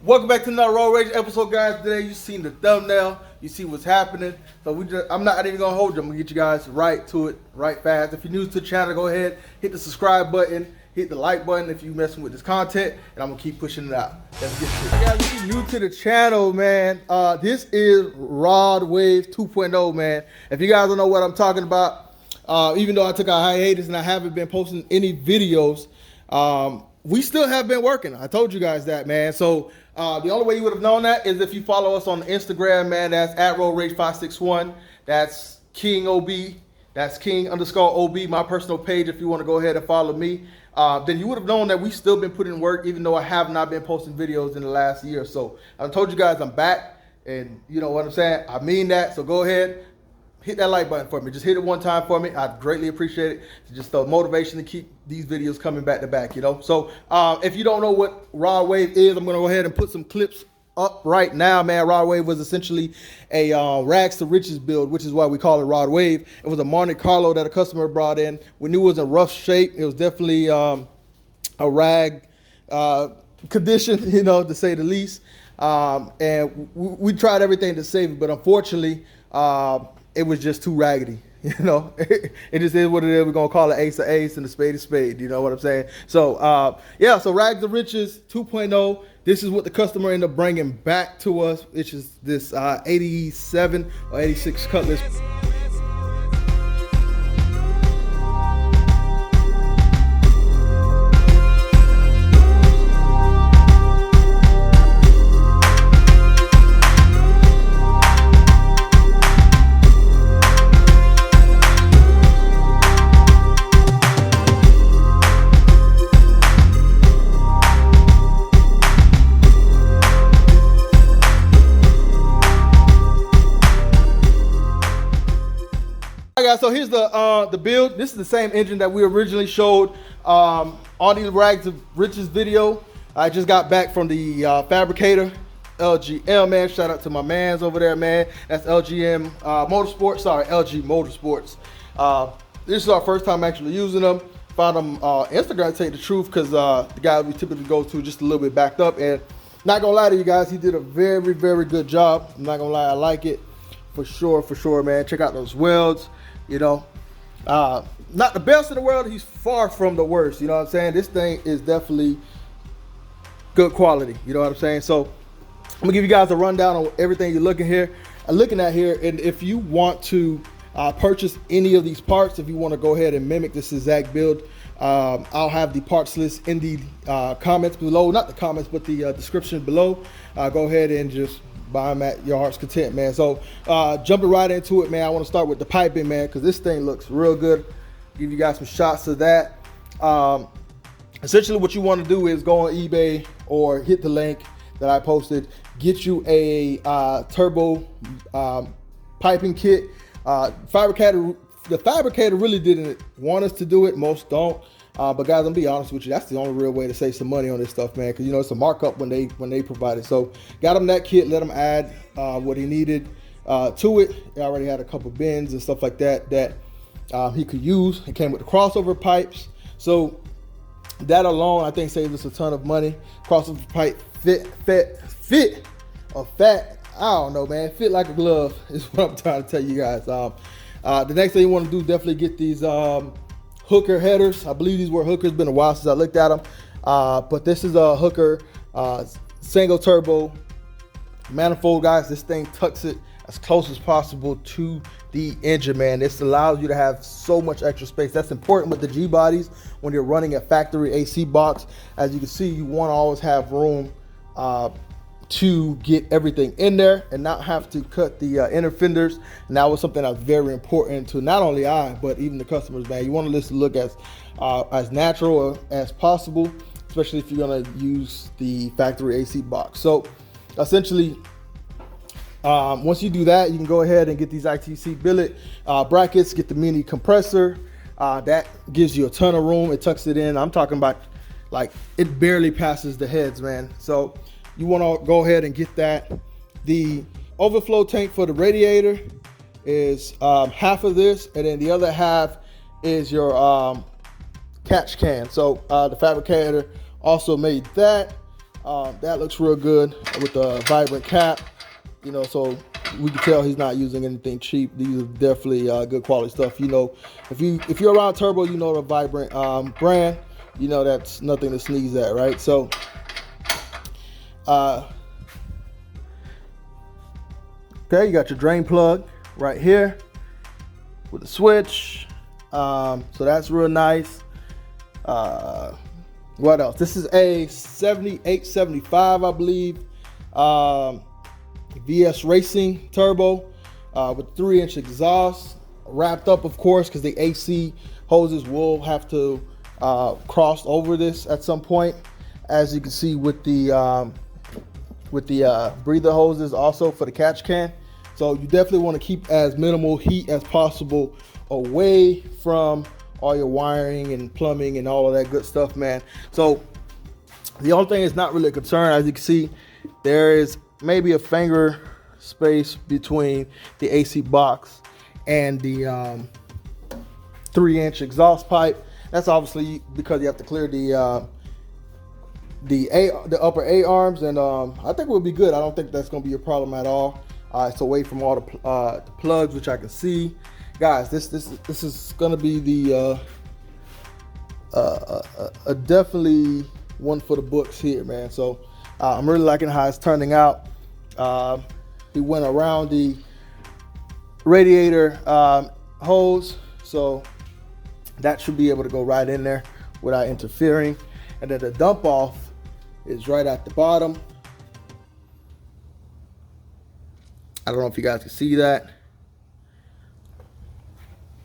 Welcome back to another Road Rage episode, guys. Today you seen the thumbnail, you see what's happening. So I'm not even gonna hold you. I'm gonna get you guys right to it, right fast. If you're new to the channel, go ahead, hit the subscribe button, hit the like button if you're messing with this content, and I'm gonna keep pushing it out. Let's get to it. Guys, if you're new to the channel, man, this is RaodRageBuilds 2.0, man. If you guys don't know what I'm talking about, even though I took a hiatus and I haven't been posting any videos, we still have been working. I told you guys that, man. So the only way you would have known that is if you follow us on Instagram, man. That's at RaodRage561. That's King OB. That's King_OB, my personal page. If you want to go ahead and follow me, then you would have known that we still been putting in work, even though I have not been posting videos in the last year. So I told you guys I'm back, and you know what I'm saying. I mean that. So go ahead, hit that like button for me. Just hit it one time for me. I'd greatly appreciate it. It's just the motivation to keep these videos coming back to back, you know. So if you don't know what RaodRage is, I'm gonna go ahead and put some clips up right now, man. RaodRage was essentially a rags to riches build, which is why we call it RaodRage. It was a Monte Carlo that a customer brought in. We knew it was in rough shape. It was definitely a rag condition, you know, to say the least. And we tried everything to save it, but unfortunately, it was just too raggedy, you know. It just is what it is. We're gonna call it ace of ace and a spade of spade. You know what I'm saying? So yeah. So rags to riches 2.0. This is what the customer ended up bringing back to us, which is this 87 or 86 Cutlass. Guys, so here's the build. This is the same engine that we originally showed on the Rags to Riches video. I just got back from the fabricator, LGM, man. Shout out to my mans over there, man. That's LGM Motorsports. Sorry, LG Motorsports. This is our first time actually using them. Found them Instagram, to tell you the truth, because the guy we typically go to just a little bit backed up. And not gonna lie to you guys, he did a very, very good job. I'm not gonna lie, I like it for sure, man. Check out those welds. You know, not the best in the world. He's far from the worst. You know what I'm saying? This thing is definitely good quality. You know what I'm saying? So I'm gonna give you guys a rundown on everything you're looking at here. And if you want to purchase any of these parts, if you want to go ahead and mimic this exact build, I'll have the parts list in the comments below. Not the comments, but the description below. Go ahead and just buy them at your heart's content, man. So jumping right into it, man, I want to start with the piping, man, because this thing looks real good. Give you guys some shots of that. Essentially what you want to do is go on eBay or hit the link that I posted, get you a turbo piping kit. The fabricator really didn't want us to do it. Most don't. But guys, I'm gonna be honest with you, that's the only real way to save some money on this stuff, man, because you know it's a markup when they provide it. So got him that kit, let him add what he needed to it. He already had a couple bins and stuff like that he could use. It came with the crossover pipes, so that alone I think saves us a ton of money. Crossover pipe fit or fat, I don't know, man, fit like a glove is what I'm trying to tell you guys. The next thing you want to do, definitely get these hooker headers. I believe these were hookers. Been a while since I looked at them, but this is a hooker single turbo manifold, guys. This thing tucks it as close as possible to the engine, man. This allows you to have so much extra space. That's important with the G bodies when you're running a factory AC box. As you can see, you want to always have room to get everything in there and not have to cut the inner fenders. And that was something that's very important to not only I, but even the customers, man. You want to look as natural as possible, especially if you're gonna use the factory AC box. So essentially, once you do that, you can go ahead and get these ITC billet brackets, get the mini compressor. That gives you a ton of room. It tucks it in. I'm talking about like it barely passes the heads, man. So you want to go ahead and get that. The overflow tank for the radiator is half of this, and then the other half is your catch can. So the fabricator also made that. That looks real good with the vibrant cap. You know, so we can tell he's not using anything cheap. These are definitely good quality stuff. You know, if you're around turbo, you know the vibrant brand. You know that's nothing to sneeze at, right? So, okay, you got your drain plug right here with the switch. So that's real nice. What else? This is a 7875, I believe. VS Racing turbo with 3-inch exhaust, wrapped up, of course, because the AC hoses will have to cross over this at some point, as you can see with the breather hoses also for the catch can. So you definitely want to keep as minimal heat as possible away from all your wiring and plumbing and all of that good stuff, man. So the only thing is not really a concern. As you can see, there is maybe a finger space between the AC box and the 3-inch exhaust pipe. That's obviously because you have to clear the upper A arms, and I think we'll be good. I don't think that's going to be a problem at all. It's away from all the plugs, which I can see. Guys, this is going to be the definitely one for the books here, man. So I'm really liking how it's turning out. He went around the radiator hose, so that should be able to go right in there without interfering. And then the dump off is right at the bottom. I don't know if you guys can see that.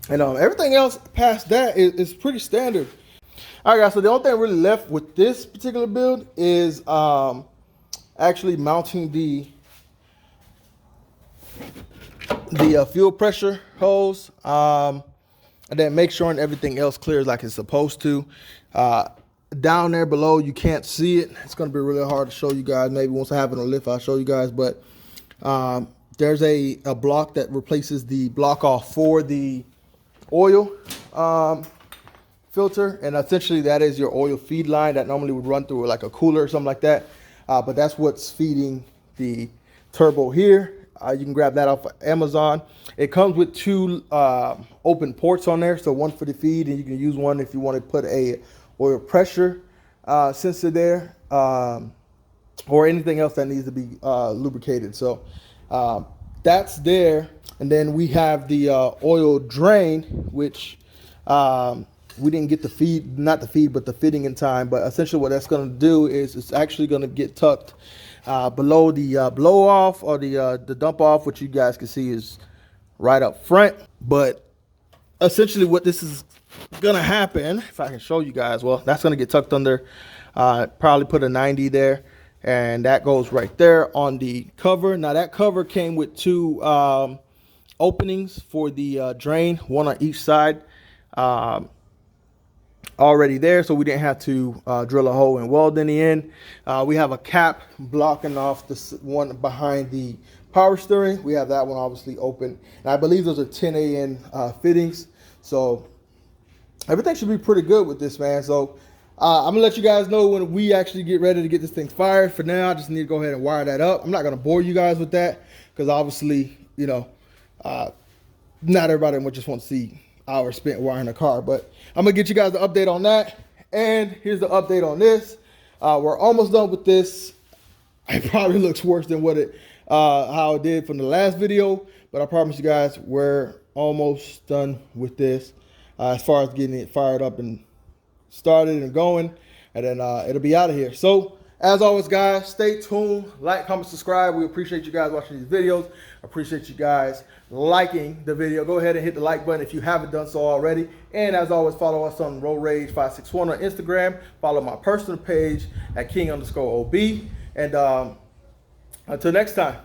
And everything else past that is pretty standard. All right, guys, so the only thing really left with this particular build is actually mounting the fuel pressure hose, and then make sure everything else clears like it's supposed to. Down there below, you can't see it. It's going to be really hard to show you guys. Maybe once I have it on lift, I'll show you guys. But there's a block that replaces the block off for the oil filter, and essentially that is your oil feed line that normally would run through like a cooler or something like that. But that's what's feeding the turbo here. You can grab that off of Amazon. It comes with 2 open ports on there, so one for the feed, and you can use one if you want to put a oil pressure sensor there, or anything else that needs to be lubricated. So that's there. And then we have the oil drain, which we didn't get the feed, not the feed, but the fitting in time. But essentially what that's going to do is it's actually going to get tucked below the blow off, or the dump off, which you guys can see is right up front. But essentially what this is going to happen, if I can show you guys, well, that's going to get tucked under, probably put a 90 there. And that goes right there on the cover. Now that cover came with 2 openings for the drain, one on each side, already there, so we didn't have to drill a hole and weld in the end. We have a cap blocking off the one behind the power steering. We have that one obviously open, and I believe those are 10 AN fittings, so everything should be pretty good with this, man. So I'm gonna let you guys know when we actually get ready to get this thing fired. For now, I just need to go ahead and wire that up. I'm not gonna bore you guys with that, because obviously, you know, not everybody would just want to see hours spent wiring a car. But I'm gonna get you guys an update on that. And here's the update on this. We're almost done with this. It probably looks worse than what it how it did from the last video, but I promise you guys we're almost done with this as far as getting it fired up and started and going, and then it'll be out of here. So as always, guys, stay tuned, like, comment, subscribe. We appreciate you guys watching these videos. Appreciate you guys liking the video. Go ahead and hit the like button if you haven't done so already. And as always, follow us on RaodRage561 on Instagram. Follow my personal page at King_OB. And until next time.